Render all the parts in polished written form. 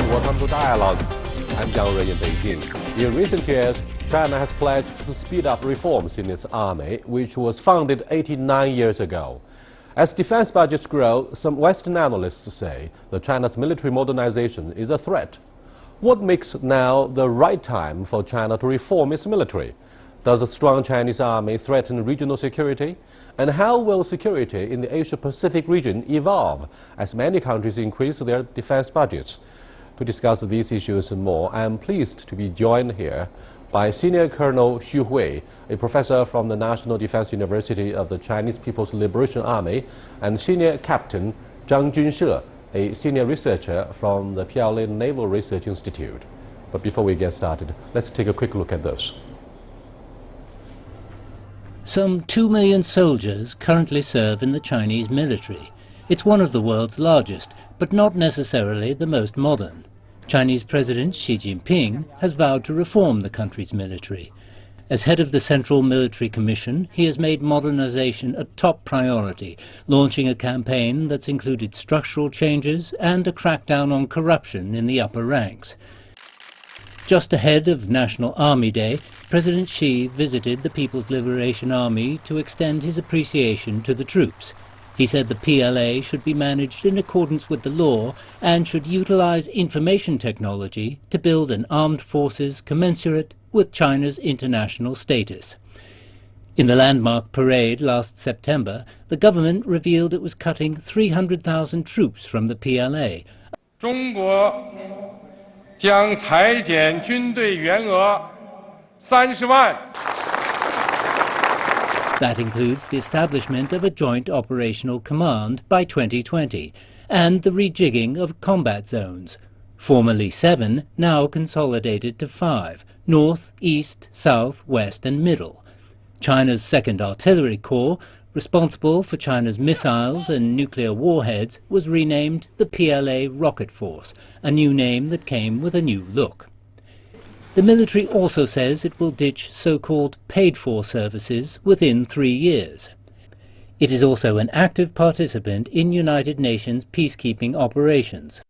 Welcome to Dialogue. I'm Jiang Rui in Beijing. In recent years, China has pledged to speed up reforms in its army, which was founded 89 years ago. As defense budgets grow, some Western analysts say that China's military modernization is a threat. What makes now the right time for China to reform its military? Does a strong Chinese army threaten regional security? And how will security in the Asia-Pacific region evolve as many countries increase their defense budgets? To discuss these issues and more, I am pleased to be joined here by Senior Colonel Xu Hui, a professor from the National Defense University of the Chinese People's Liberation Army, and Senior Captain Zhang Junshe, a senior researcher from the PLA Naval Research Institute. But before we get started, let's take a quick look at this. Some 2 million soldiers currently serve in the Chinese military. It's one of the world's largest, but not necessarily the most modern. Chinese President Xi Jinping has vowed to reform the country's military. As head of the Central Military Commission, he has made modernization a top priority, launching a campaign that's included structural changes and a crackdown on corruption in the upper ranks. Just ahead of National Army Day, President Xi visited the People's Liberation Army to extend his appreciation to the troops. He said the PLA should be managed in accordance with the law and should utilize information technology to build an armed forces commensurate with China's international status. In the landmark parade last September, the government revealed it was cutting 300,000 troops from the PLA. 中国将裁减军队员额30万。 That includes the establishment of a joint operational command by 2020 and the rejigging of combat zones, formerly 7, now consolidated to 5, north, east, south, west and middle. China's 2nd Artillery Corps, responsible for China's missiles and nuclear warheads, was renamed the PLA Rocket Force, a new name that came with a new look. The military also says it will ditch so-called paid-for services within 3 years. It is also an active participant in United Nations peacekeeping operations.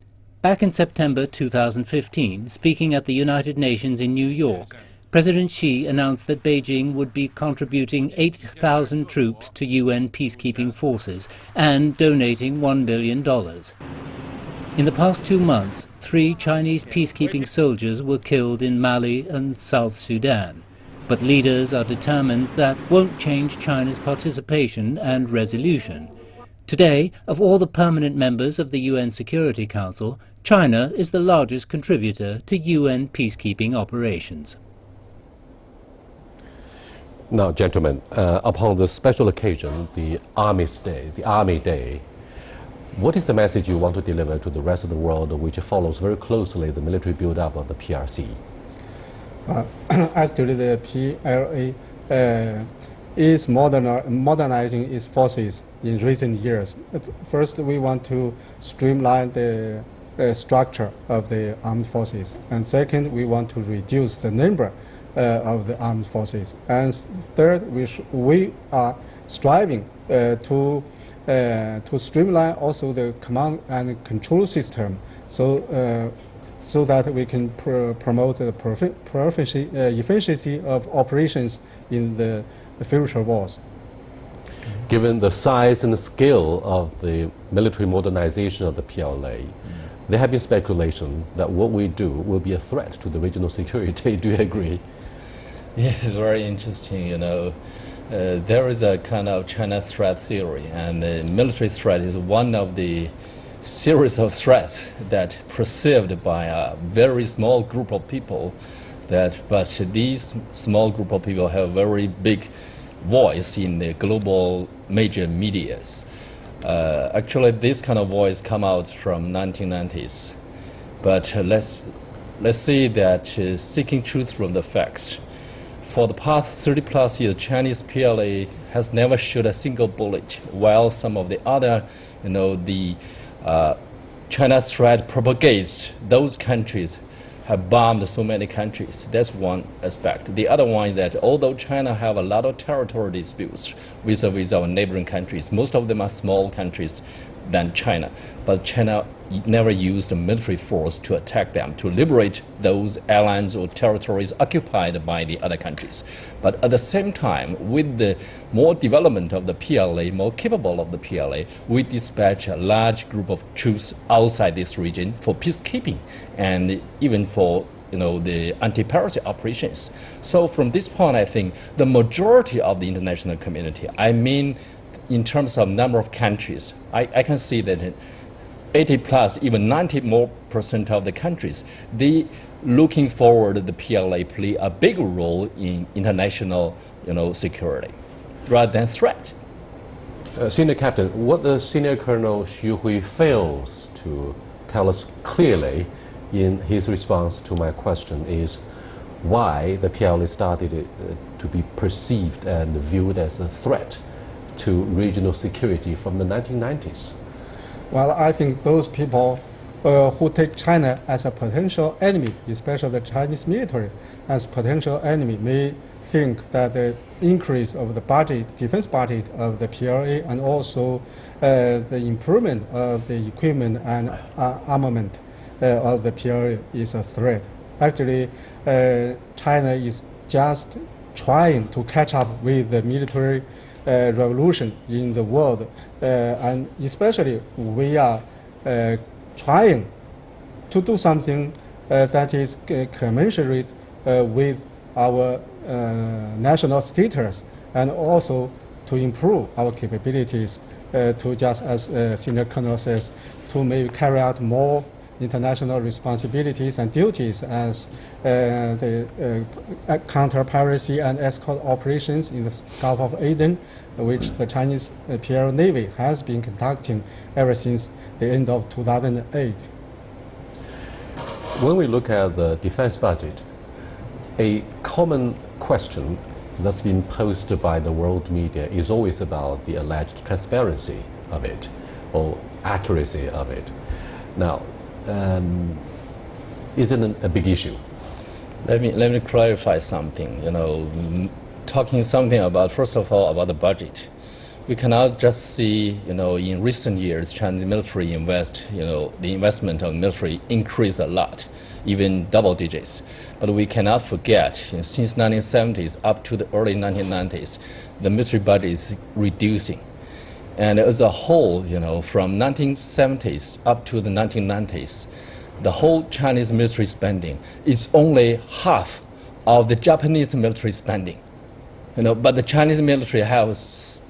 Back in September 2015, speaking at the United Nations in New York, President Xi announced that Beijing would be contributing 8,000 troops to UN peacekeeping forces and donating $1 billion. In the past 2 months, 3 Chinese peacekeeping soldiers were killed in Mali and South Sudan. But leaders are determined that won't change China's participation and resolution. Today, of all the permanent members of the UN Security Council, China is the largest contributor to UN peacekeeping operations. Now, gentlemen, upon the special occasion, the Army Day, what is the message you want to deliver to the rest of the world, which follows very closely the military build-up of the PRC? Actually, the PLA is modernizing its forces in recent years. First, we want to streamline the structure of the armed forces. And second, we want to reduce the number of the armed forces. And third, we are striving to streamline also the command and control system, so that we can promote the efficiency of operations in the future wars. Given the size and the scale of the military modernization of the PLA, there have been speculation that what we do will be a threat to the regional security. Do you agree? Yes, it's very interesting, you know. There is a kind of China threat theory, and the military threat is one of the series of threats that perceived by a very small group of people, but these small group of people have a very big voice in the global major medias. Actually, this kind of voice come out from 1990s, but let's see that seeking truth from the facts. For the past 30+ years, Chinese PLA has never shot a single bullet, while some of the other, the China threat propagates. Those countries have bombed so many countries. That's one aspect. The other one is that although China have a lot of territory disputes vis-a-vis our neighboring countries, most of them are small countries. than China, but China never used military force to attack them, to liberate those islands or territories occupied by the other countries. But at the same time, with the more development of the PLA, more capable of the PLA, we dispatch a large group of troops outside this region for peacekeeping and even for the anti-piracy operations. So from this point, I think the majority of the international community, I mean in terms of number of countries, I can see that 80 plus, even 90% of the countries, they looking forward the PLA play a big role in international security rather than threat. Senior Captain, what the Senior Colonel Xu Hui fails to tell us clearly in his response to my question is why the PLA started to be perceived and viewed as a threat to regional security from the 1990s. Well, I think those people who take China as a potential enemy, especially the Chinese military as potential enemy, may think that the increase of the budget, defense budget of the PLA, and also the improvement of the equipment and armament of the PLA is a threat. Actually, China is just trying to catch up with the military revolution in the world, and especially we are trying to do something that is commensurate with our national status, and also to improve our capabilities to, just as Senior Colonel says, to maybe carry out more international responsibilities and duties as the counter-piracy and escort operations in the Gulf of Aden, which the Chinese PLA Navy has been conducting ever since the end of 2008. When we look at the defense budget, a common question that's been posed by the world media is always about the alleged transparency of it or accuracy of it. Now, isn't a big issue? Let me clarify something. Talking something about, first of all, about the budget. We cannot just see, in recent years, Chinese military the investment of military increased a lot, even double digits. But we cannot forget, since 1970s up to the early 1990s, the military budget is reducing. And as a whole, from 1970s up to the 1990s, the whole Chinese military spending is only half of the Japanese military spending. But the Chinese military has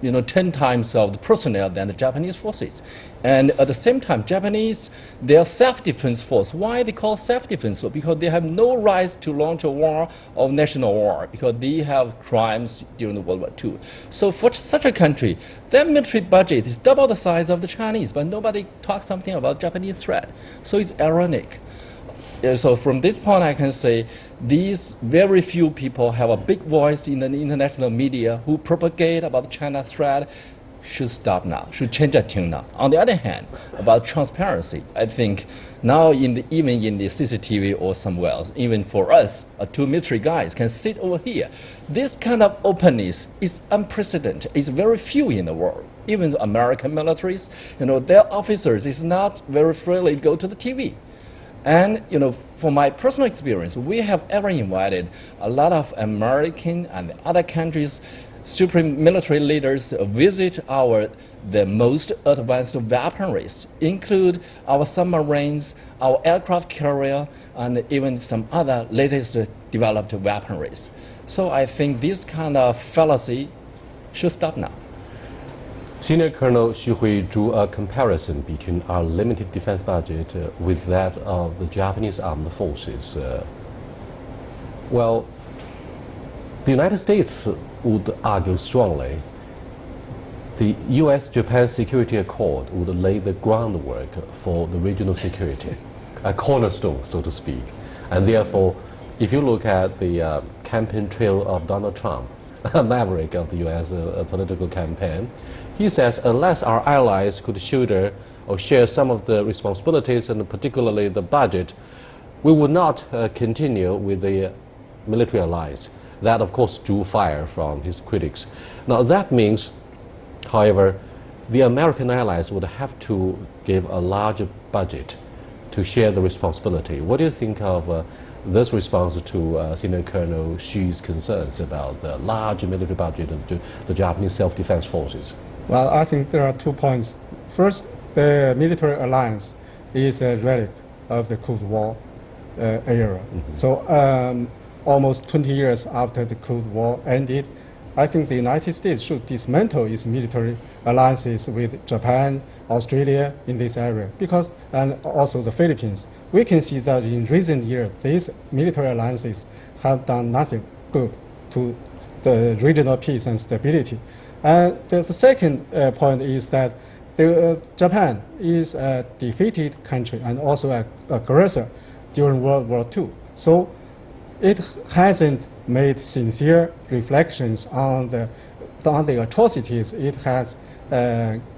10 times of the personnel than the Japanese forces. And at the same time, Japanese, they are self-defense force. Why they call self-defense force? Because they have no right to launch a war of national war, because they have crimes during the World War II. So for such a country, their military budget is double the size of the Chinese, but nobody talks something about Japanese threat. So it's ironic. So from this point, I can say these very few people have a big voice in the international media who propagate about China threat should stop now, should change their tune now. On the other hand, about transparency, I think now even in the CCTV or somewhere else, even for us, two military guys can sit over here. This kind of openness is unprecedented. It's very few in the world. Even the American militaries, their officers is not very freely go to the TV. And, from my personal experience, we have ever invited a lot of American and other countries' supreme military leaders to visit the most advanced weaponries, include our submarines, our aircraft carrier, and even some other latest developed weaponries. So I think this kind of fallacy should stop now. Senior Colonel Xu Hui drew a comparison between our limited defense budget with that of the Japanese armed forces. Well, the United States would argue strongly the US-Japan Security Accord would lay the groundwork for the regional security, a cornerstone, so to speak. And therefore, if you look at the campaign trail of Donald Trump, a maverick of the US political campaign, he says unless our allies could shoulder or share some of the responsibilities, and particularly the budget, we would not continue with the military alliance. That, of course, drew fire from his critics. Now, that means, however, the American allies would have to give a larger budget to share the responsibility. What do you think of this response to Senior Colonel Xu's concerns about the large military budget of the Japanese self-defense forces? Well, I think there are 2 points. First, the military alliance is a relic of the Cold War era. So almost 20 years after the Cold War ended, I think the United States should dismantle its military alliances with Japan, Australia in this area, and also the Philippines. We can see that in recent years, these military alliances have done nothing good to the regional peace and stability. And the second point is that Japan is a defeated country and also an aggressor during World War II. So it hasn't made sincere reflections on the atrocities it has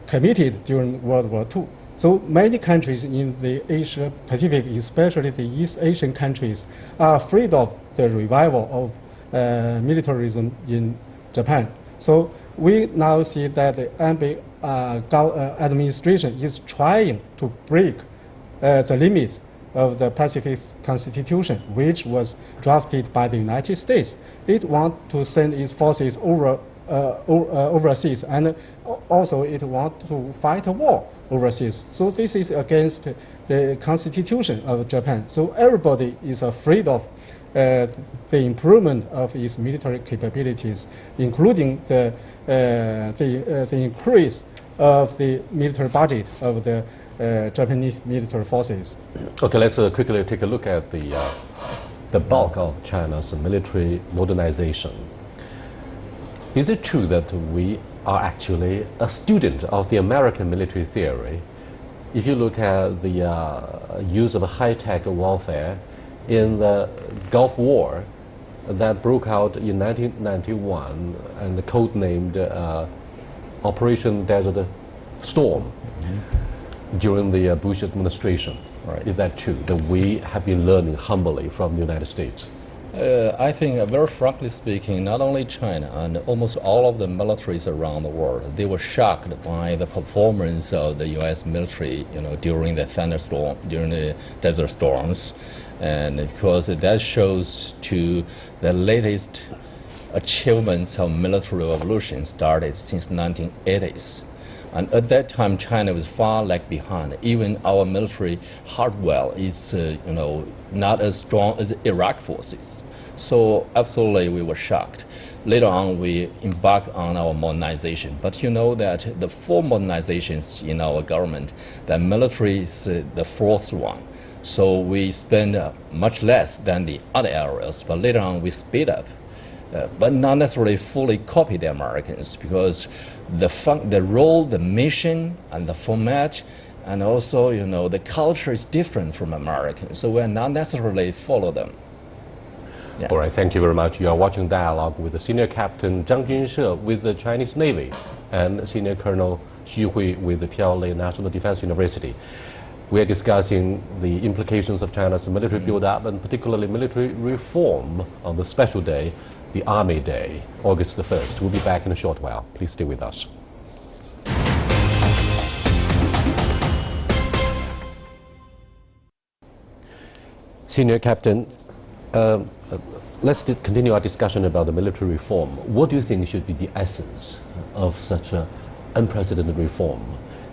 committed during World War II. So many countries in the Asia Pacific, especially the East Asian countries, are afraid of the revival of militarism in Japan. So we now see that the Abe administration is trying to break the limits of the pacifist constitution, which was drafted by the United States. It wants to send its forces overseas, and also it wants to fight a war overseas. So this is against the constitution of Japan. So everybody is afraid of the improvement of its military capabilities, including the increase of the military budget of the Japanese military forces. Okay, let's quickly take a look at the bulk of China's military modernization. Is it true that we are actually a student of the American military theory? If you look at the use of high-tech warfare in the Gulf War that broke out in 1991 and codenamed Operation Desert Storm during the Bush administration. Right. Is that true, that we have been learning humbly from the United States? I think, very frankly speaking, not only China and almost all of the militaries around the world, they were shocked by the performance of the U.S. military, during the thunderstorm, during the desert storms, and because that shows to the latest achievements of military revolution started since 1980s. And at that time, China was far lag behind. Even our military hardware is, not as strong as Iraq forces. So absolutely, we were shocked. Later on, we embarked on our modernization. But you know that the four modernizations in our government, the military is the fourth one. So we spend much less than the other areas. But later on, we speed up. But not necessarily fully copy the Americans, because the role, the mission, and the format, and also the culture is different from Americans. So we are not necessarily follow them. Yeah. All right, thank you very much. You are watching Dialogue with the Senior Captain Zhang Junshe with the Chinese Navy and Senior Colonel Xu Hui with the PLA National Defense University. We are discussing the implications of China's military build-up and particularly military reform on the special day, the Army Day, August the 1st. We'll be back in a short while. Please stay with us. Senior Captain, let's continue our discussion about the military reform. What do you think should be the essence of such an unprecedented reform?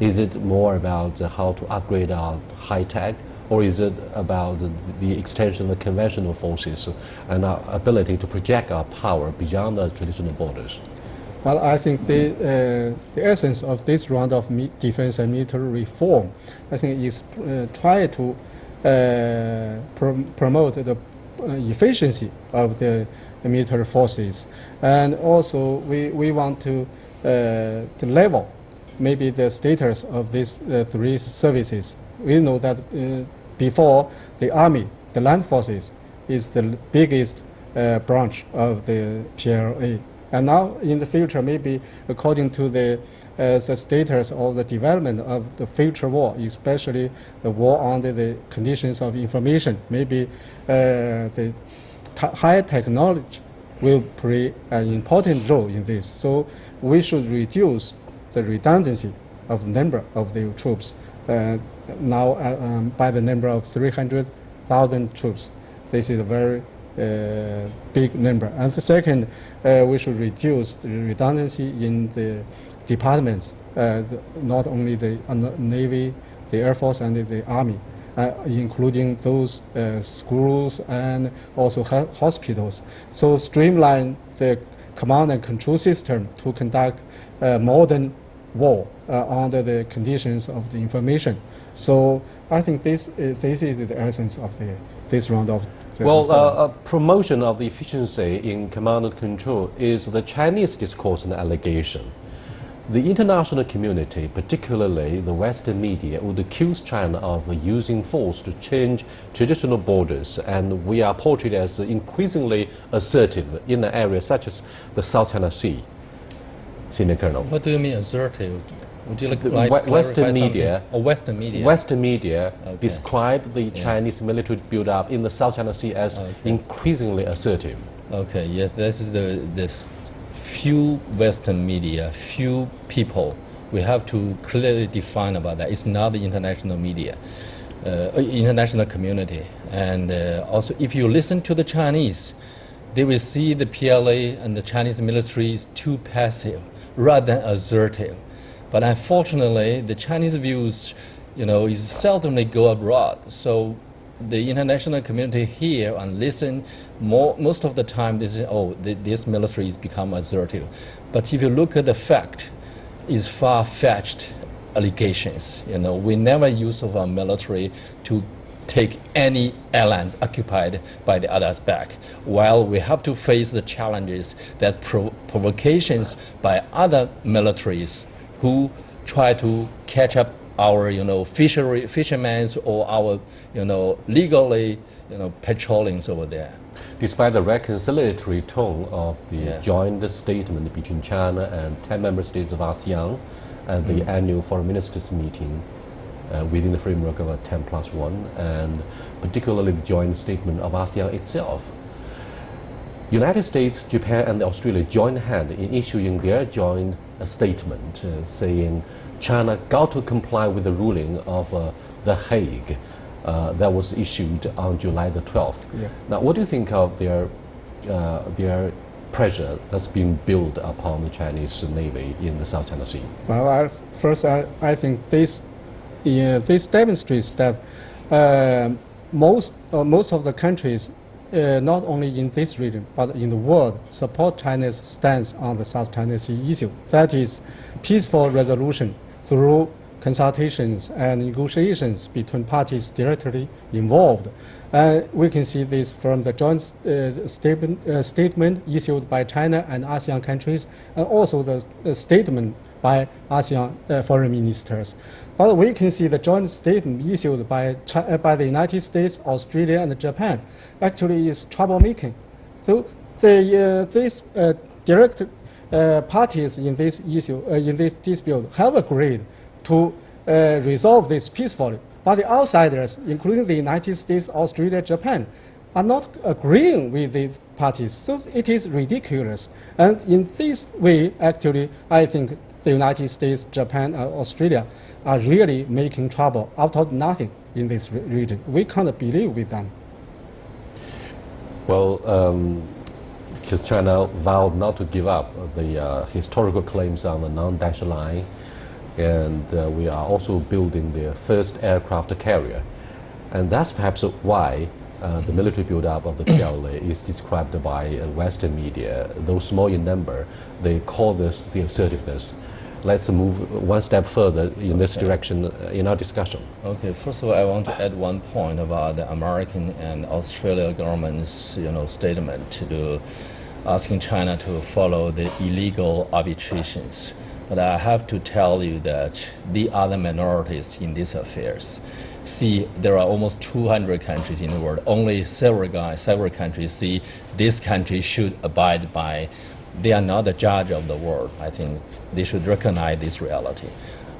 Is it more about how to upgrade our high-tech, or is it about the extension of the conventional forces and our ability to project our power beyond the traditional borders? Well, I think the essence of this round of defense and military reform, I think, is try to promote the efficiency of the military forces, and also we want to level maybe the status of these three services. We know that before, the Army, the land forces, is the biggest branch of the PLA. And now in the future, maybe according to the status of the development of the future war, especially the war under the conditions of information, maybe the high technology will play an important role in this. So we should reduce the redundancy of number of the troops. Now by the number of 300,000 troops. This is a very big number. And the second, we should reduce the redundancy in the departments, not only the Navy, the Air Force, and the Army, including those schools and also hospitals. So streamline the command and control system to conduct modern war under the conditions of the information. So I think this is the essence of this round of the reform. Promotion of the efficiency in command and control is the Chinese discourse and allegation. The international community, particularly the Western media, would accuse China of using force to change traditional borders, and we are portrayed as increasingly assertive in an area such as the South China Sea. Senior Colonel. What do you mean assertive? Would you like to Western media, Western media. Western media Okay. describe the Chinese military build-up in the South China Sea as increasingly assertive. Okay, yeah, this is this few Western media, few people. We have to clearly define about that. It's not the international media, international community. And also, if you listen to the Chinese, they will see the PLA and the Chinese military is too passive rather than assertive. But unfortunately, the Chinese views, is seldomly go abroad. So the international community hear and listen. Most of the time, they say, "Oh, this military has become assertive." But if you look at the fact, it's far-fetched allegations. We never use of our military to take any islands occupied by the others back, while we have to face the challenges that provocations by other militaries who try to catch up our fishermen or our legally patrollings over there. Despite the reconciliatory tone of the joint statement between China and 10 member states of ASEAN at the annual foreign ministers meeting within the framework of a 10+1, and particularly the joint statement of ASEAN itself, United States, Japan, and Australia joined hand in issuing their joint statement saying China got to comply with the ruling of The Hague that was issued on July the 12th. Yes. Now, what do you think of their pressure that's being built upon the Chinese Navy in the South China Sea? Well, I think this demonstrates that most of the countries, not only in this region but in the world, support China's stance on the South China Sea issue. That is, peaceful resolution through consultations and negotiations between parties directly involved. We can see this from the joint statement issued by China and ASEAN countries, and also the statement by ASEAN foreign ministers. But we can see the joint statement issued by the United States, Australia, and Japan actually is troublemaking. So these direct parties in this issue, in this dispute, have agreed to resolve this peacefully. But the outsiders, including the United States, Australia, Japan, are not agreeing with these parties. So it is ridiculous. And in this way, actually, I think the United States, Japan, and Australia are really making trouble out of nothing in this region. We can't believe with them. Well, because China vowed not to give up the historical claims on the non-dash line, and we are also building the first aircraft carrier. And that's perhaps why the military build-up of the PLA is described by Western media. Though small in number, they call this the assertiveness. Let's move one step further in this direction in our discussion. Okay, first of all, I want to add one point about the American and Australian government's statement to asking China to follow the illegal arbitrations. But I have to tell you that the other minorities in these affairs, see, there are almost 200 countries in the world. Only several countries see this country should abide by. They are not the judge of the world. I think they should recognize this reality.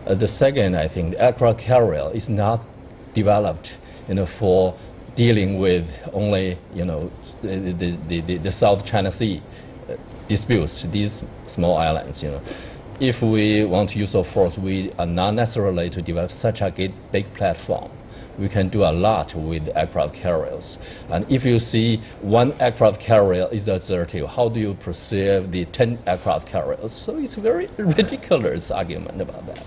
The second, I think, the aircraft carrier is not developed, for dealing with only, the South China Sea disputes, these small islands, if we want to use of force, we are not necessarily to develop such a big platform. We can do a lot with aircraft carriers. And if you see one aircraft carrier is assertive, how do you perceive the 10 aircraft carriers? So it's a very ridiculous argument about that.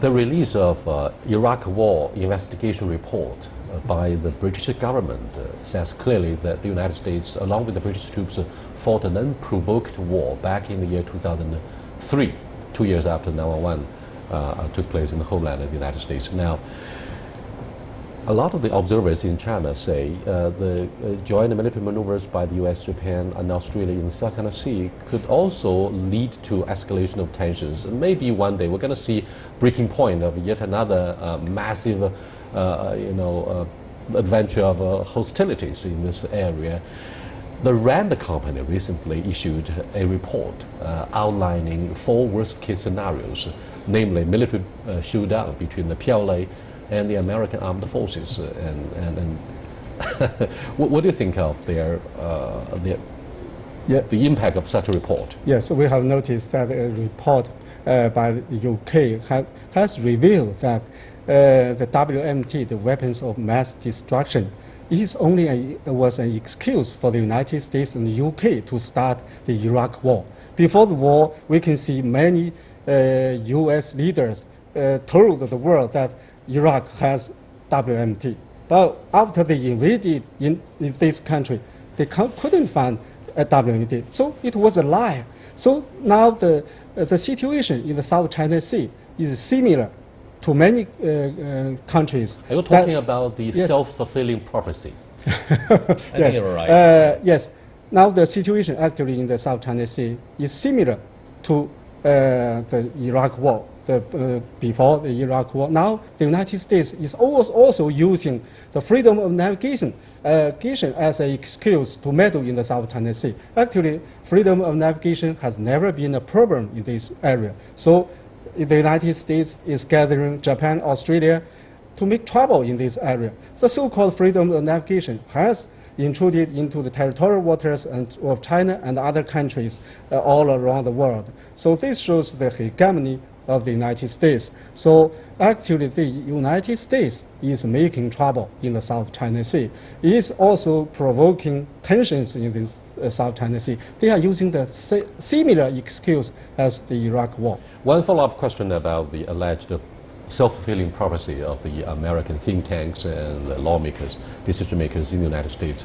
The release of Iraq War investigation report by the British government says clearly that the United States, along with the British troops, fought an unprovoked war back in the year 2003, 2 years after 9/11 took place in the homeland of the United States. Now, a lot of the observers in China say the joint military maneuvers by the US, Japan, and Australia in the South China Sea could also lead to escalation of tensions. And maybe one day we're going to see breaking point of yet another massive, adventure of hostilities in this area. The Rand Company recently issued a report outlining 4 worst-case scenarios, namely military showdown between the PLA and the American armed forces. And what do you think of the impact of such a report? Yes, we have noticed that a report by the UK has revealed that the WMD, the weapons of mass destruction, was an excuse for the United States and the UK to start the Iraq War. Before the war, we can see many US leaders told the world that Iraq has WMD. But after they invaded in this country, they couldn't find a WMD. So it was a lie. So now the situation in the South China Sea is similar to many countries. Are you talking about the self-fulfilling prophecy? I think you're right. Yes. Now the situation actually in the South China Sea is similar to the Iraq War. Before the Iraq War. Now the United States is also using the freedom of navigation as an excuse to meddle in the South China Sea. Actually, freedom of navigation has never been a problem in this area. So the United States is gathering Japan, Australia to make trouble in this area. The so-called freedom of navigation has intruded into the territorial waters of China and other countries all around the world. So this shows the hegemony of the United States. So actually the United States is making trouble in the South China Sea. It is also provoking tensions in this South China Sea. They are using the similar excuse as the Iraq War. One follow-up question about the alleged self-fulfilling prophecy of the American think tanks and the lawmakers, decision makers in the United States.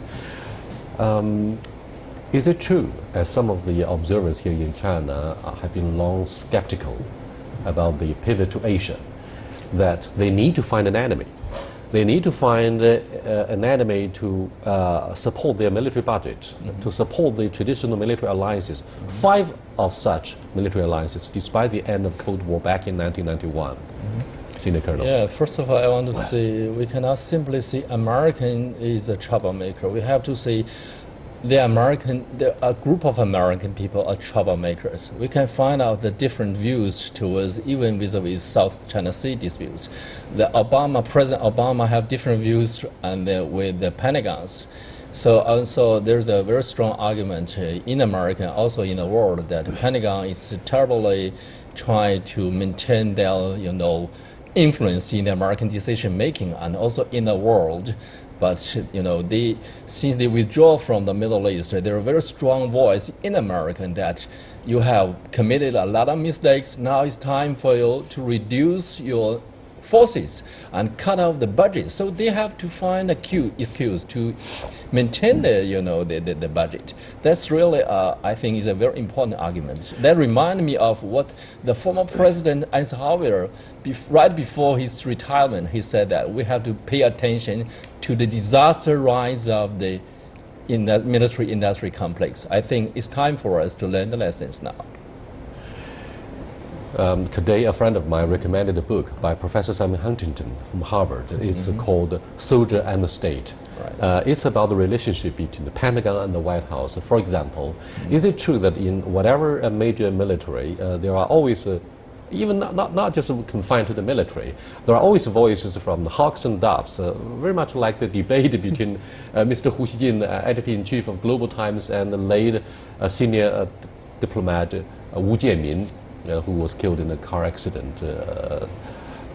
Is it true, as some of the observers here in China have been long skeptical about the pivot to Asia, that they need to find an enemy? They need to find an enemy to support their military budget, to support the traditional military alliances. 5 of such military alliances, despite the end of Cold War back in 1991. Senior Colonel. Yeah, first of all, I want to say we cannot simply say American is a troublemaker. We have to say a group of American people are troublemakers. We can find out the different views towards even vis-a-vis South China Sea disputes. President Obama have different views with the Pentagons. So also there's a very strong argument in America, also in the world, that the Pentagon is terribly trying to maintain their, influence in the American decision making and also in the world. But since they withdraw from the Middle East, there are a very strong voice in America that you have committed a lot of mistakes. Now it's time for you to reduce your forces and cut off the budget. So they have to find a excuse to maintain the budget. That's really, I think, is a very important argument. That reminds me of what the former President Eisenhower, right before his retirement, he said that we have to pay attention to the disaster rise of the military industry complex. I think it's time for us to learn the lessons now. Today, a friend of mine recommended a book by Professor Simon Huntington from Harvard. It's called Soldier and the State. Right. It's about the relationship between the Pentagon and the White House. For example, is it true that in whatever major military, there are always, even not just confined to the military, there are always voices from the hawks and doves, very much like the debate between Mr. Hu Xijin, editor-in-chief of Global Times, and the late senior diplomat Wu Jianmin, who was killed in a car accident a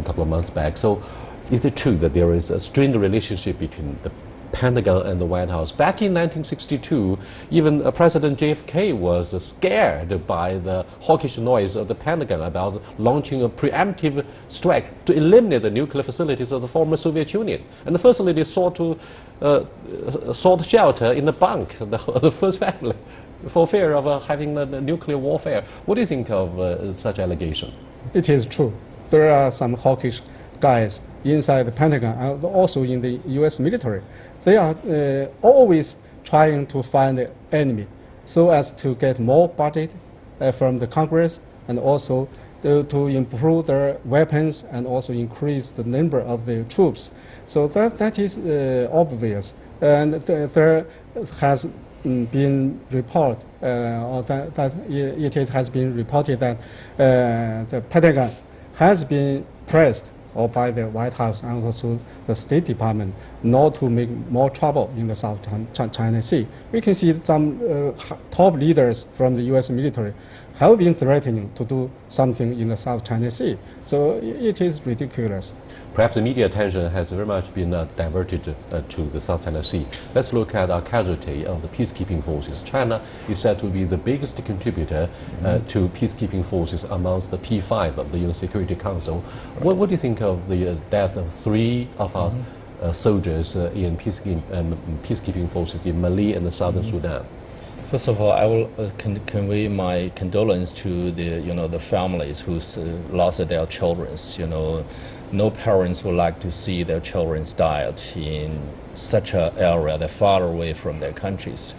couple of months back. So, is it true that there is a strained relationship between the Pentagon and the White House? Back in 1962, even President JFK was scared by the hawkish noise of the Pentagon about launching a preemptive strike to eliminate the nuclear facilities of the former Soviet Union. And the First Lady sought shelter in the bunk, the first family, for fear of having the nuclear warfare. What do you think of such allegation? It is true. There are some hawkish guys inside the Pentagon and also in the U.S. military. They are always trying to find the enemy so as to get more budget from the Congress and also to improve their weapons and also increase the number of the troops. So that is obvious. And there has been reported, or that it has been reported that the Pentagon has been pressed or by the White House and also the State Department not to make more trouble in the South China Sea. We can see some top leaders from the U.S. military have been threatening to do something in the South China Sea. So it is ridiculous. Perhaps the media attention has very much been diverted to the South China Sea. Let's look at our casualty of the peacekeeping forces. China is said to be the biggest contributor to peacekeeping forces amongst the P5 of the UN Security Council. What do you think of the death of 3 of our soldiers in peacekeeping forces in Mali and the Southern Sudan? First of all, I will convey my condolence to the families who lost their children. No parents would like to see their children die in such an area that far away from their countries.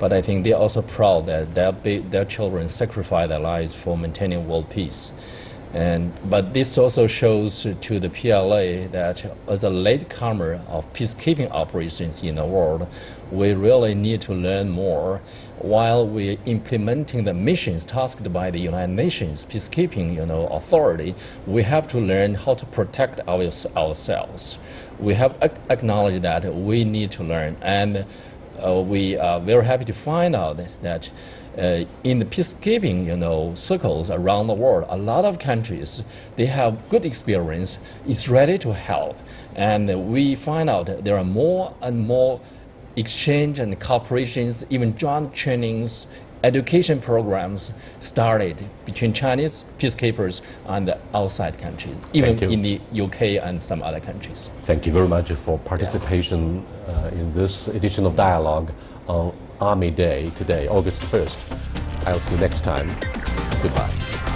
But I think they're also proud that their children sacrificed their lives for maintaining world peace. But this also shows to the PLA that as a latecomer of peacekeeping operations in the world, we really need to learn more. While we're implementing the missions tasked by the United Nations peacekeeping authority, we have to learn how to protect ourselves. We have acknowledged that we need to learn, and we are very happy to find out that in the peacekeeping circles around the world, a lot of countries, they have good experience, is ready to help. And we find out there are more and more exchange and cooperations, even joint trainings, education programs started between Chinese peacekeepers and the outside countries, even in the UK and some other countries. Thank you very much for participation in this edition of Dialogue on Army Day today, August 1st. I'll see you next time. Goodbye.